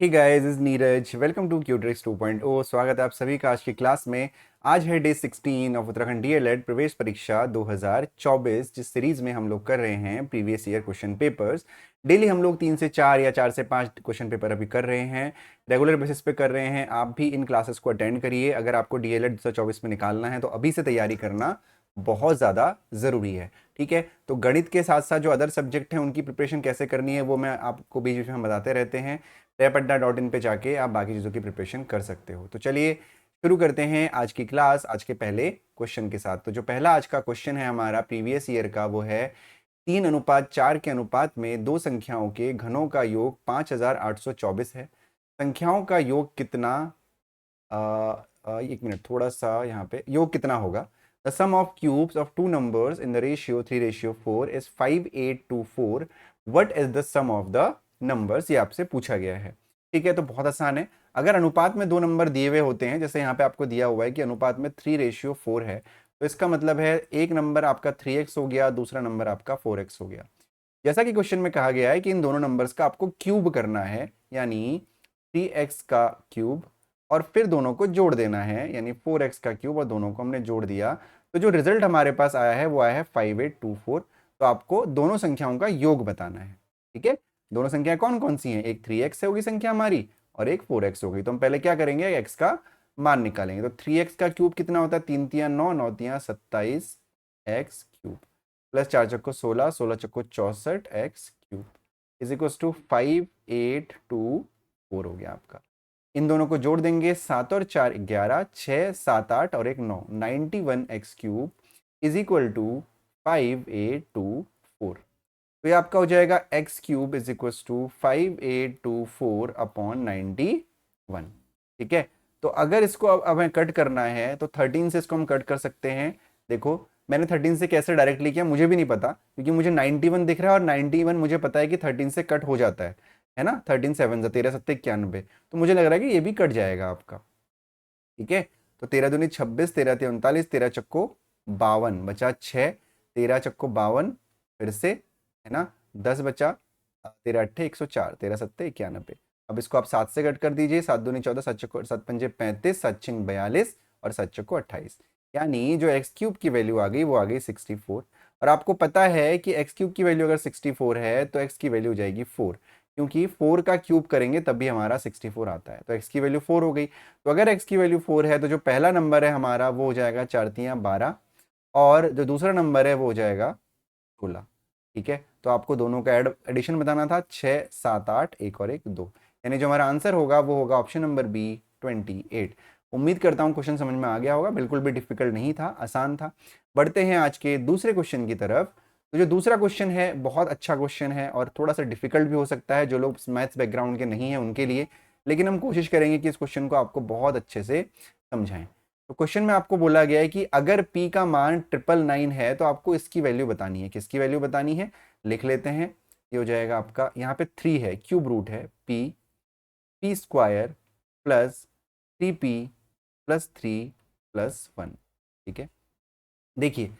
Hey guys, is Neeraj. Welcome to क्यूट्रिक्स 2.0। स्वागत है आप सभी का आज की क्लास में। आज है डे 16 ऑफ उत्तराखंड डीएलएड प्रवेश परीक्षा 2024, जिस सीरीज में हम लोग कर रहे हैं previous year question papers. Daily हम लोग 3 से 4 या 4 से 5 क्वेश्चन पेपर अभी कर रहे हैं, रेगुलर बेसिस पे कर रहे हैं। आप भी इन क्लासेस को अटेंड करिए। अगर आपको डीएलएड 2024 में निकालना है तो अभी से तैयारी करना बहुत ज़्यादा ज़रूरी है। ठीक है, तो गणित के साथ साथ जो अदर सब्जेक्ट हैं उनकी प्रिपरेशन कैसे करनी है वो मैं आपको बीच बीच में बताते रहते हैं। Payapatda.in पे जाके आप बाकी चीज़ों की प्रिपरेशन कर सकते हो। तो चलिए शुरू करते हैं आज की क्लास आज के पहले क्वेश्चन के साथ। तो जो पहला आज का क्वेश्चन है हमारा प्रीवियस ईयर का, वो है 3:4 के अनुपात में दो संख्याओं के घनों का योग 5824 है। संख्याओं का योग कितना, एक मिनट, थोड़ा सा यहाँ पे योग कितना होगा। The sum of cubes of two numbers in the ratio 3:4 is 5824। What is the sum of the numbers, ये आपसे पूछा गया है। ठीक है, तो बहुत आसान है। अगर अनुपात में दो नंबर दिए हुए होते हैं, जैसे यहाँ पे आपको दिया हुआ है कि अनुपात में 3:4 है, तो इसका मतलब है एक नंबर आपका 3x हो गया, दूसरा नंबर आपका 4x हो गया। जैसा कि क्वेश्चन में कहा गया है कि इन दोनों नंबर्स का आपको क्यूब करना है, यानी 3x का क्यूब, और फिर दोनों को जोड़ देना है, यानी 4x का क्यूब, और दोनों को हमने जोड़ दिया तो जो रिजल्ट हमारे पास आया है वो आया है 5824। तो आपको दोनों संख्याओं का योग बताना है। ठीक है, दोनों संख्या कौन कौन सी हैं, एक 3x होगी संख्या हमारी और एक 4x होगी। तो हम पहले क्या करेंगे, x का मान निकालेंगे। तो 3x का क्यूब कितना होता है, 3 तिया 9, 9 तिया 27 x क्यूब, प्लस 4 चक्को 16, 16 चक्को 64 x cube is equal to 5824 हो गया आपका। इन दोनों को जोड़ देंगे, 7 और 4 11, 6 7 8 और एक 9, 91 x cube is equal to 5824। तो ये आपका हो जाएगा x cube is equal to 5824 upon 91। ठीक है, तो अगर इसको अब हमें कट करना है तो 13 से इसको हम कट कर सकते हैं। देखो मैंने 13 से कैसे डायरेक्टली किया मुझे भी नहीं पता, क्योंकि मुझे 91 दिख रहा है और 91 मुझे पता है कि 13 से कट हो जाता है ना। 13 7 13 7 91, तो मुझे लग रहा है कि ये भी कट जाएगा आपका। ठीक है, तो 13 दूनी 26, 13 तिया 39, 13 चक्को 52, बचा 6, 13 चक्को 52, फिर से है ना 10 बचा, 13 अट्ठे 104, 13 सत्ते 91। अब इसको आप 7 से कट कर दीजिए, 7 दूनी 14, 7 चक्को 7 पंजे 35, 7 छिंग 42 और 7 चक्को 28, यानी जो एक्स क्यूब की वैल्यू आ गई वो आ गई 64। और आपको पता है कि एक्स क्यूब की वैल्यू अगर 64 है तो एक्स की वैल्यू हो जाएगी 4, क्योंकि 4 का क्यूब करेंगे तब भी हमारा 64 आता है। तो एक्स की वैल्यू 4 हो गई। तो अगर एक्स की वैल्यू 4 है तो जो पहला नंबर है हमारा वो हो जाएगा 4 तिया 12, और जो दूसरा नंबर है वो हो जाएगा 16। ठीक है, तो आपको दोनों का एडिशन बताना था, 6 7 8 1 और 1 2, यानी जो हमारा आंसर होगा वो होगा ऑप्शन नंबर बी 28। उम्मीद करता हूँ क्वेश्चन समझ में आ गया होगा, बिल्कुल भी डिफिकल्ट नहीं था, आसान था। बढ़ते हैं आज के दूसरे क्वेश्चन की तरफ। तो जो दूसरा क्वेश्चन है बहुत अच्छा क्वेश्चन है और थोड़ा सा डिफिकल्ट भी हो सकता है जो लोग मैथ्स बैकग्राउंड के नहीं है उनके लिए, लेकिन हम कोशिश करेंगे कि इस क्वेश्चन को आपको बहुत अच्छे से समझाएं। तो क्वेश्चन में आपको बोला गया है कि अगर p का मान 999 है तो आपको इसकी वैल्यू बतानी है। किसकी वैल्यू बतानी है, लिख लेते हैं। ये हो जाएगा आपका, यहाँ पे 3 है, क्यूब रूट है, p square plus 3p plus 3 plus 1। ठीक है, देखिए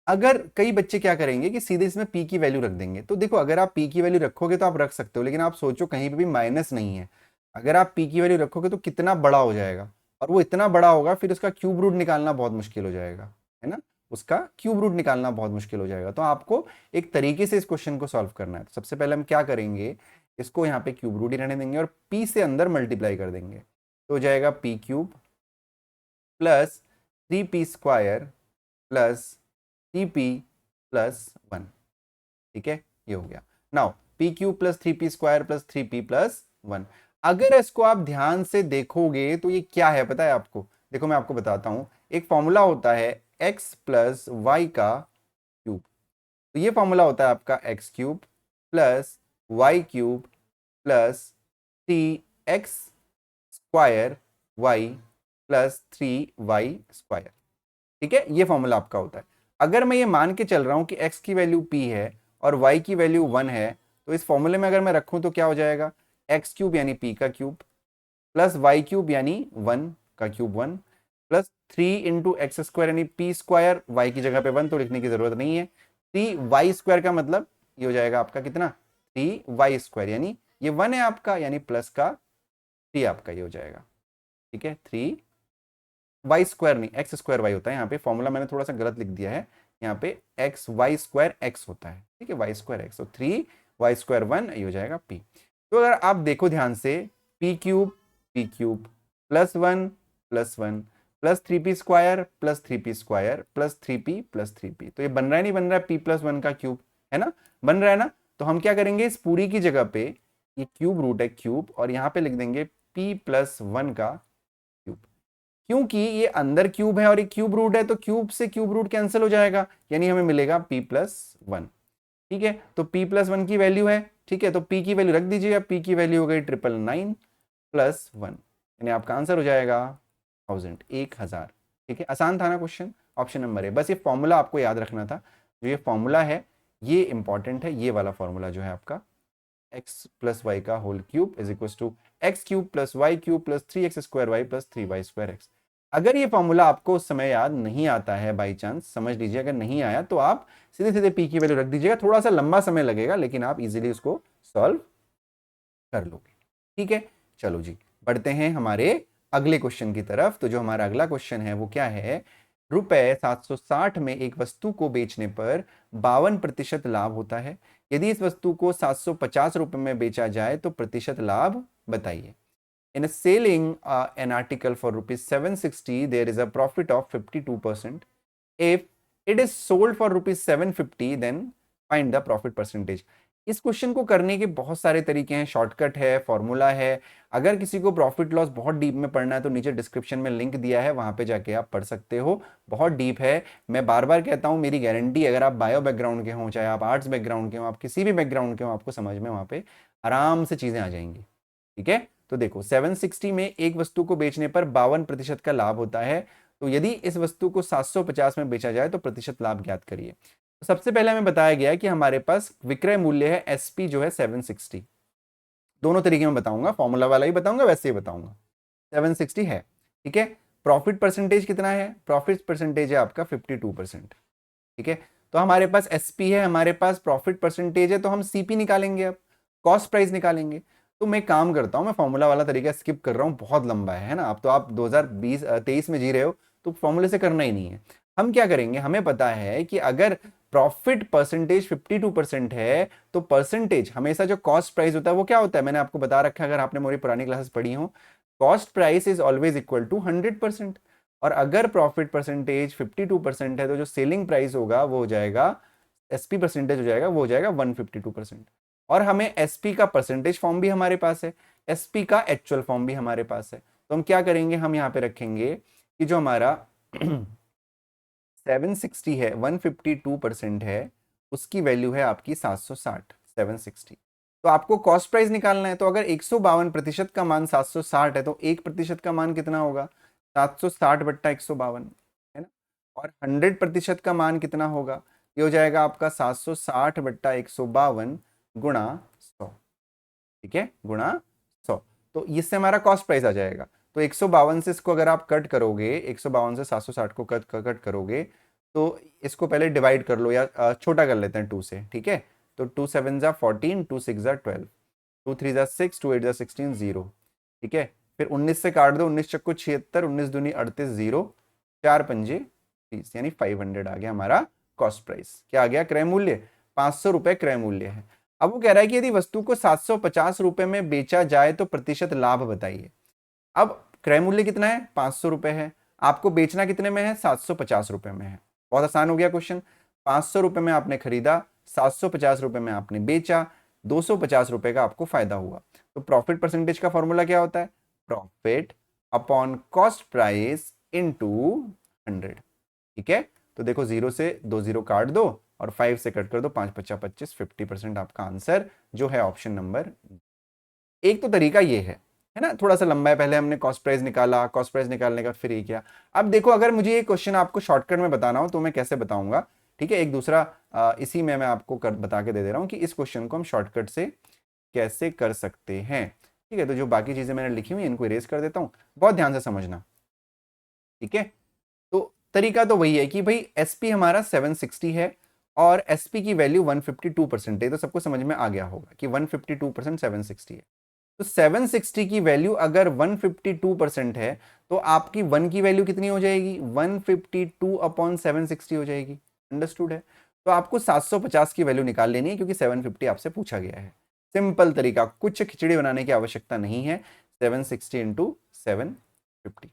अगर कई बच्चे क्या करेंगे कि सीधे इसमें p की वैल्यू रख देंगे। तो देखो अगर आप p की वैल्यू रखोगे तो आप रख सकते हो, लेकिन आप सोचो कहीं पे भी माइनस नहीं है। अगर आप p की वैल्यू रखोगे तो कितना बड़ा हो जाएगा, और वो इतना बड़ा होगा फिर उसका क्यूब रूट निकालना बहुत मुश्किल हो जाएगा, है ना। उसका क्यूब रूट निकालना बहुत मुश्किल हो जाएगा। तो आपको एक तरीके से इस क्वेश्चन को सॉल्व करना है। तो सबसे पहले हम क्या करेंगे, इसको यहाँ पे क्यूब रूट ही रहने देंगे और p से अंदर मल्टीप्लाई कर देंगे। तो हो जाएगा p cube plus 3p square plus 3p plus 1। ठीक है, ये हो गया। Now p cube plus 3p square plus 3p plus 1। अगर इसको आप ध्यान से देखोगे तो ये क्या है पता है आपको। देखो मैं आपको बताता हूं, एक फॉर्मूला होता है x प्लस वाई का क्यूब। तो ये फॉर्मूला होता है आपका x cube plus y cube plus 3x square y plus 3y square. ठीक है, ये फॉर्मूला आपका होता है। अगर मैं ये मान के चल रहा हूं कि x की वैल्यू p है और y की वैल्यू 1 है, तो इस फॉर्मूले में अगर मैं रखूं तो क्या हो जाएगा, एक्स क्यूब यानी p का क्यूब प्लस वाई क्यूब यानी 1 का cube 1 plus 3 into x square यानी p स्क्वायर, y की जगह पे 1 तो लिखने की जरूरत नहीं है। 3y स्क्वायर का मतलब ये हो जाएगा आपका कितना, 3y स्क्वायर, यानी ये 1 है आपका, यानी प्लस का 3 आपका ये हो जाएगा, ठीक है। 3 वाई स्क्वायर नहीं, एक्स स्क्वायर वाई होता है यहाँ पे, फॉर्मूला मैंने थोड़ा सा गलत लिख दिया है, यहाँ पे एक्स वाई स्क्वायर एक्स होता है, ठीक है, वाई स्क्वायर एक्स, तो 3 वाई स्क्वायर 1 ये हो जाएगा पी। तो अगर आप देखो ध्यान से, P cube +1 +1 plus 3p square plus 3p square plus 3p plus 3p, तो ये बन रहा है नहीं बन रहा है, p+1 का क्यूब है ना, बन रहा है ना। तो हम क्या करेंगे, इस पूरी की जगह पे ये क्यूब रूट है क्यूब, और यहाँ पे लिख देंगे p+1 का क्यूब, क्योंकि ये अंदर क्यूब है और ये क्यूब रूट है, तो क्यूब से क्यूब रूट कैंसिल हो जाएगा, यानी हमें मिलेगा p+1, ठीक है। तो p+1 की वैल्यू है, ठीक है, तो p की वैल्यू रख दीजिएगा, p की वैल्यू हो गई 999 + 1, यानी आपका आंसर हो जाएगा 1000, ठीक है। आसान था ना क्वेश्चन, ऑप्शन नंबर है। बस ये फॉर्मूला आपको याद रखना था, जो ये फॉर्मूला है ये इंपॉर्टेंट है, ये वाला फॉर्मूला जो है आपका x + y का whole cube is equal to x³ + y³ + 3x² y + 3y² x। अगर ये फॉर्मूला आपको उस समय याद नहीं आता है, बाई चांस समझ लीजिए अगर नहीं आया, तो आप सीधे सीधे p की वैल्यू रख दीजिएगा, थोड़ा सा लंबा समय लगेगा लेकिन आप इजीली उसको सॉल्व कर लोगे, ठीक है। चलो जी, बढ़ते हैं हमारे अगले क्वेश्चन की तरफ। तो जो हमारा अगला क्वेश्चन है वो क्या है, रुपए 760 में एक वस्तु को बेचने पर 52% लाभ होता है, यदि इस वस्तु को 750 रुपए में बेचा जाए तो प्रतिशत लाभ बताइए। In selling an article for ₹760 there is a profit of 52%, if it is sold for ₹750 then find the profit percentage. इस क्वेश्चन को करने के बहुत सारे तरीके हैं, शॉर्टकट है, फॉर्मूला है। अगर किसी को प्रॉफिट लॉस बहुत डीप में पढ़ना है तो नीचे डिस्क्रिप्शन में लिंक दिया है, वहां पे जाके आप पढ़ सकते हो, बहुत डीप है। मैं बार बार कहता हूं, मेरी गारंटी, अगर आप बायो बैकग्राउंड के हों, चाहे आप आर्ट्स बैकग्राउंड के हों, आप किसी भी बैकग्राउंड के हों, आपको समझ में वहां पे आराम से चीजें आ जाएंगी, ठीक है। तो देखो 760 में एक वस्तु को बेचने पर 52% का लाभ होता है, तो यदि इस वस्तु को 750 में बेचा जाए तो प्रतिशत लाभ ज्ञात करिए। तो सबसे पहले हमें बताया गया है कि हमारे पास विक्रय मूल्य है एसपी जो है 760, दोनों तरीके में बताऊंगा, फॉर्मूला वाला ही बताऊंगा, वैसे ही बताऊंगा। 760 है, ठीक है। प्रॉफिट परसेंटेज कितना है, प्रॉफिट परसेंटेज है आपका 52%, ठीक है। तो हमारे पास एसपी है, हमारे पास प्रॉफिट परसेंटेज है, तो हम सीपी निकालेंगे, अब कॉस्ट प्राइस निकालेंगे। तो मैं काम करता हूं, मैं फॉर्मूला वाला तरीका स्किप कर रहा हूं, बहुत लंबा है ना। अब तो आप 2023 में जी रहे हो, तो फॉर्मूले से करना ही नहीं है। हम क्या करेंगे, हमें पता है कि अगर प्रॉफिट परसेंटेज 52% है, तो परसेंटेज हमेशा जो कॉस्ट प्राइस होता है वो क्या होता है, मैंने आपको बता रखा है, अगर आपने मेरी पुरानी क्लासेस पढ़ी हो, cost price is always equal to 100%। और अगर प्रॉफिट परसेंटेज 52% है, तो जो सेलिंग प्राइस होगा वो हो जाएगा, एसपी परसेंटेज हो जाएगा, वो हो जाएगा 152%। और हमें एसपी का परसेंटेज फॉर्म भी हमारे पास है, एसपी का एक्चुअल फॉर्म भी हमारे पास है। तो हम क्या करेंगे, हम यहाँ पे रखेंगे कि जो हमारा 760 है, 152% है, उसकी वैल्यू है आपकी 760, 760। तो आपको कॉस्ट प्राइस निकालना है, तो अगर 152% का मान 760 है, तो 1% का मान कितना होगा, 760 बट्टा 152, है ना। और 100% का मान कितना होगा, ये हो जाएगा आपका 760 बट्टा 152 गुणा 100, ठीक है, गुणा 100। तो इससे हमारा कॉस्ट प्राइस आ जाएगा। तो 152 से इसको अगर आप कट करोगे, 152 से 760 को कट करोगे, तो इसको पहले डिवाइड कर लो, या छोटा कर लेते हैं 2 से, ठीक है। तो 2 7 जा 14, 2 6 जा 12, 2 3 जा 6, 2 8 जा 16, 0, ठीक है। फिर 19 से काट दो, 19 चक्को 76, 19 दूनी 38, 0, 4 पंजे 30, यानी 500 आ गया हमारा कॉस्ट प्राइस। क्या आ गया, क्रय मूल्य 500 रुपए क्रय मूल्य है। अब वो कह रहा है कि यदि वस्तु को 750 रुपए में बेचा जाए तो प्रतिशत लाभ बताइए। अब क्रय मूल्य कितना है, 500 रुपए है, आपको बेचना कितने में है, 750 रुपए में है। बहुत आसान हो गया क्वेश्चन, 500 रुपए में आपने खरीदा, 750 रुपए में आपने बेचा, 250 रुपए का आपको फायदा हुआ। तो प्रॉफिट परसेंटेज का फॉर्मूला क्या होता है, profit upon cost price into 100, ठीक है। तो देखो 0 से 2 0 काट दो और 5 से कट कर दो, 5 5 25, 50% आपका आंसर जो है ऑप्शन नंबर। एक तो तरीका ये है ना, थोड़ा सा लंबा है, पहले हमने कॉस्ट प्राइस निकाला, कॉस्ट प्राइस निकालने का फिर ये किया। अब देखो अगर मुझे ये क्वेश्चन आपको शॉर्टकट में बताना हो तो मैं कैसे बताऊंगा, ठीक है। एक दूसरा इसी में मैं आपको बता के दे दे रहा हूं कि इस क्वेश्चन को हम शॉर्टकट से कैसे कर सकते हैं, ठीक है। तो जो बाकी चीजें मैंने लिखी हुई इनको इरेज कर देता हूं, बहुत ध्यान से समझना, ठीक है। तो तरीका तो वही है कि भाई एसपी हमारा 760 है और एसपी की वैल्यू 152% है, तो सबको समझ में आ गया होगा कि 152% 760 है। तो 760 की वैल्यू अगर 152% है तो आपकी 1 की वैल्यू कितनी हो जाएगी, 152 अपॉन 760 हो जाएगी। अंडरस्टूड है। तो आपको 750 की वैल्यू निकाल लेनी है क्योंकि 750 आपसे पूछा गया है। सिंपल तरीका, कुछ खिचड़ी बनाने की आवश्यकता नहीं है। 760 इंटू 750,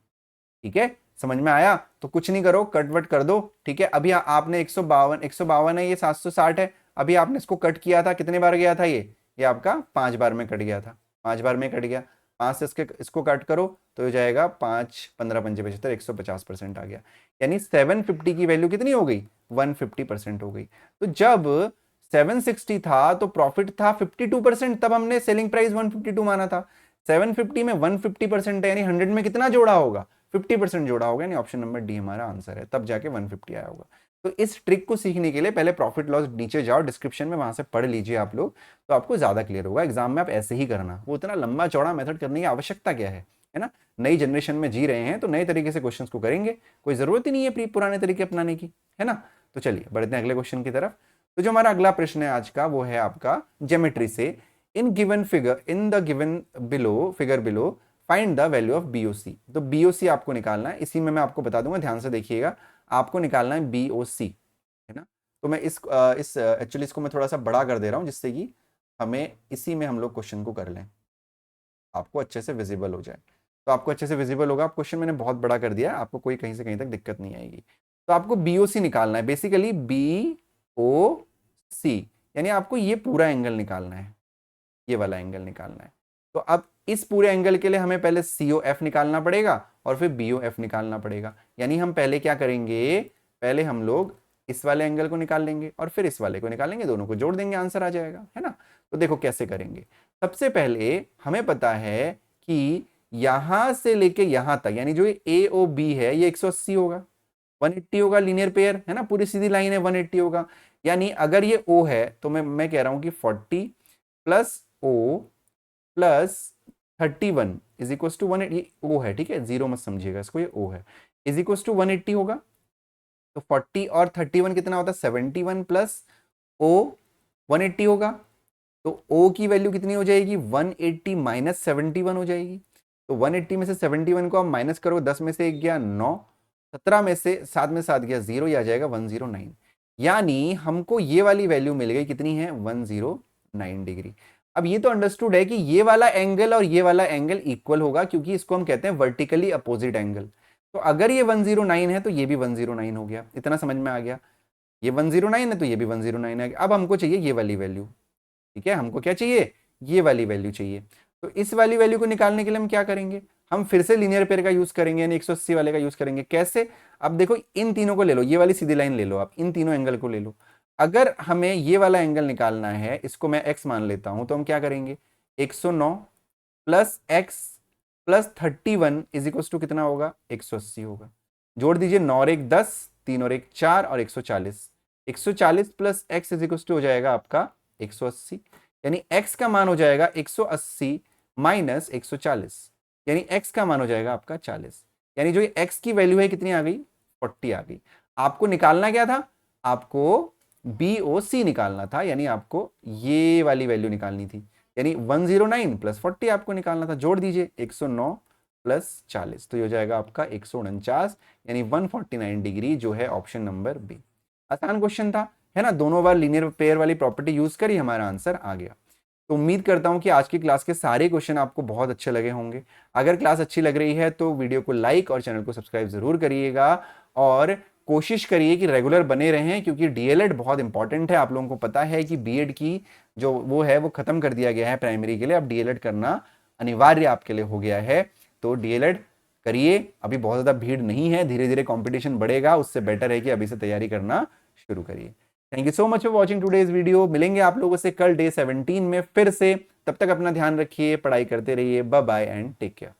ठीक है, समझ में आया। तो कुछ नहीं करो, कटवट कर दो, ठीक है। अभी आपने 152 है, ये 760 है। अभी आपने इसको कट किया था, कितने बार गया था ये आपका 5 बार में कट गया था, 5 बार में कट गया। 5 से इसको कट करो तो हो जाएगा 5 15 पंजे 75, 150% आ गया। यानी 750 की वैल्यू कितनी हो गई, 150% हो गई। तो जब 760 था तो प्रॉफिट था 52%, तब हमने सेलिंग प्राइस 152 माना था। 750 में 150% है, यानी 100 में कितना जोड़ा होगा, 50% जोड़ा होगा, यानी ऑप्शन नंबर डी हमारा आंसर है, तब जाके 150 आया होगा। तो इस ट्रिक को सीखने के लिए पहले प्रॉफिट लॉस नीचे जाओ डिस्क्रिप्शन में, वहां से पढ़ लीजिए आप लोग, तो आपको ज्यादा क्लियर होगा। एग्जाम में आप ऐसे ही करना, वो इतना लंबा चौड़ा मेथड करने की आवश्यकता क्या है ना। नई जनरेशन में जी रहे हैं तो नए तरीके से क्वेश्चंस को करेंगे, कोई जरूरत ही नहीं है पुराने तरीके अपनाने की, है ना। तो चलिए बढ़ते हैं अगले क्वेश्चन की तरफ। तो जो हमारा अगला प्रश्न है आज का, वो है आपका ज्योमेट्री से, in given figure, in the given below figure below find the value of BOC. तो बीओसी आपको निकालना है, इसी में मैं आपको बता दूंगा, ध्यान से देखिएगा, आपको निकालना है बीओसी, है ना। तो मैं इस एक्चुअली इसको मैं थोड़ा सा बड़ा कर दे रहा हूं जिससे कि हमें इसी में हम लोग क्वेश्चन को कर लें, आपको अच्छे से विजिबल हो जाए। तो आपको अच्छे से विजिबल होगा, आप क्वेश्चन मैंने बहुत बड़ा कर दिया, आपको कोई कहीं से कहीं तक दिक्कत नहीं आएगी। तो आपको बीओसी निकालना है, बेसिकली बीओसी, यानी आपको ये पूरा एंगल निकालना है, ये वाला एंगल निकालना है। तो अब इस पूरे एंगल के लिए हमें पहले COF निकालना पड़ेगा और फिर BOF निकालना पड़ेगा। यानी हम पहले क्या करेंगे, पहले हम लोग इस वाले एंगल को निकाल लेंगे और फिर इस वाले को निकालेंगे, दोनों को जोड़ देंगे, आंसर आ जाएगा, है ना। तो देखो कैसे करेंगे। सबसे पहले हमें पता है कि यहां से लेके यहां तक, यानी जो AOB है ये 180 होगा, 180 होगा, लीनियर पेयर है ना, पूरी सीधी लाइन है, 180 होगा। यानी अगर ये O है तो मैं कह रहा हूं कि 40 plus O plus 31 is equal to 180, O है, ठीक है, जीरो मत समझिएगा इसको, ये O है, इज इक्वल टू 180 होगा। तो 40 और 31 कितना होता है, 71 प्लस O 180 होगा। तो O की वैल्यू कितनी हो जाएगी, 180 माइनस 71 हो जाएगी। तो 180 में से 71 को आप माइनस करो, 10 में से 1 गया 9, 17 में से 7 में 7 गया 0, ये आ जाएगा 109। यानी हमको ये वाली वैल्यू मिल गई, कितनी है, 109 डिग्री। अब ये तो अंडरस्टूड है कि ये वाला एंगल और ये वाला एंगल इक्वल होगा, क्योंकि इसको हम कहते हैं वर्टिकली अपोजिट एंगल। तो अगर ये 109 है तो ये भी 109 हो गया, इतना समझ में आ गया। ये 109 है तो ये भी 109 है। अब हमको चाहिए ये वाली वैल्यू, ठीक है, हमको क्या चाहिए, ये वाली वैल्यू चाहिए। तो इस वाली वैल्यू को निकालने के लिए हम क्या करेंगे, हम फिर से लीनियर पेयर का यूज करेंगे, यानी 180 वाले का यूज करेंगे। कैसे, अब देखो इन तीनों को ले लो, ये वाली सीधी लाइन ले लो, आप इन तीनों एंगल को ले लो। अगर हमें ये वाला एंगल निकालना है, इसको मैं x मान लेता हूं, तो हम क्या करेंगे, 109 plus x plus 31 is equal to कितना होगा, 180 होगा। जोड़ दीजिए, 9 और 1 10, 3 और 1 4 और 140, 140 plus x is equal to हो जाएगा आपका 180। यानी x का मान हो जाएगा 180 माइनस 140, यानी x का मान हो जाएगा आपका 40। यानी जो x की वैल्यू है कितनी आ गई, 40 आ गई। आपको निकालना क्या था, आपको BOC निकालना था, यानी आपको ये वाली वैल्यू निकालनी थी, यानी 109 प्लस 40 आपको निकालना था। जोड़ दीजिए, 109 प्लस 40, तो ये हो जाएगा आपका 149, यानी 149 डिग्री, जो है ऑप्शन नंबर बी। आसान क्वेश्चन था, है ना, दोनों बार लीनियर पेयर वाली प्रॉपर्टी यूज करी, हमारा आंसर आ गया। तो उम्मीद करता हूं कि आज की क्लास के सारे क्वेश्चन आपको बहुत अच्छे लगे होंगे। अगर क्लास अच्छी लग रही है तो वीडियो को लाइक और चैनल को सब्सक्राइब जरूर करिएगा, और कोशिश करिए कि रेगुलर बने रहें, क्योंकि डीएलएड बहुत इंपॉर्टेंट है। आप लोगों को पता है कि बीएड की जो वो है वो खत्म कर दिया गया है प्राइमरी के लिए, अब डीएलएड करना अनिवार्य आपके लिए हो गया है। तो डीएलएड करिए, अभी बहुत ज्यादा भीड़ नहीं है, धीरे धीरे कंपटीशन बढ़ेगा, उससे बेटर है कि अभी से तैयारी करना शुरू करिए। Thank you so much for watching today's video. मिलेंगे आप लोगों से कल डे 17 में फिर से, तब तक अपना ध्यान रखिए, पढ़ाई करते रहिए, bye bye and take care.